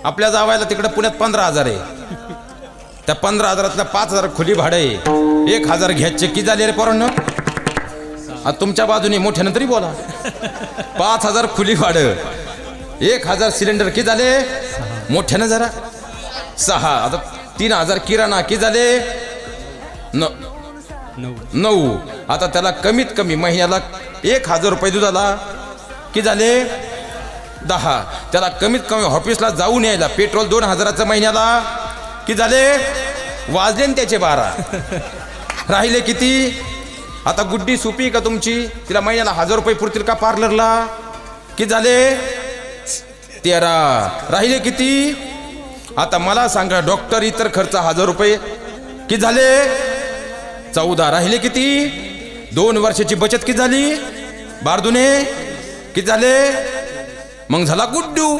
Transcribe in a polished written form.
आपल्या जावायला तिकडे पुण्यात 15,000 आहे. त्या 15,000तल्या 5,000 खुली भाडं आहे. 1,000 घ्यायचे की झाले रे पोरांनो? तुमच्या बाजूने मोठ्यानं तरी बोला. 5,000 खुली भाडं, 1,000 सिलेंडर की झाले मोठ्यानं जरा 6. आता 3,000 किराणा की झाले 9. आता त्याला कमीत कमी महिन्याला 1,000 रुपये दुधाला की झाले 10. त्याला कमीत कमी ऑफिसला जाऊन यायला पेट्रोल 2,000चं महिन्याला की झाले वाजले त्याचे 12. राहिले किती? आता गुड्डी सुपी का तुमची, तिला महिन्याला 1,000 रुपये पुरतील का पार्लरला की झाले 13. राहिले किती? आता मला सांगा डॉक्टर इतर खर्च 1,000 रुपये की झाले 14. राहिले किती? 2 वर्षाची बचत किती झाली? 12 दुने किती झाले? मग झाला गुड्डू.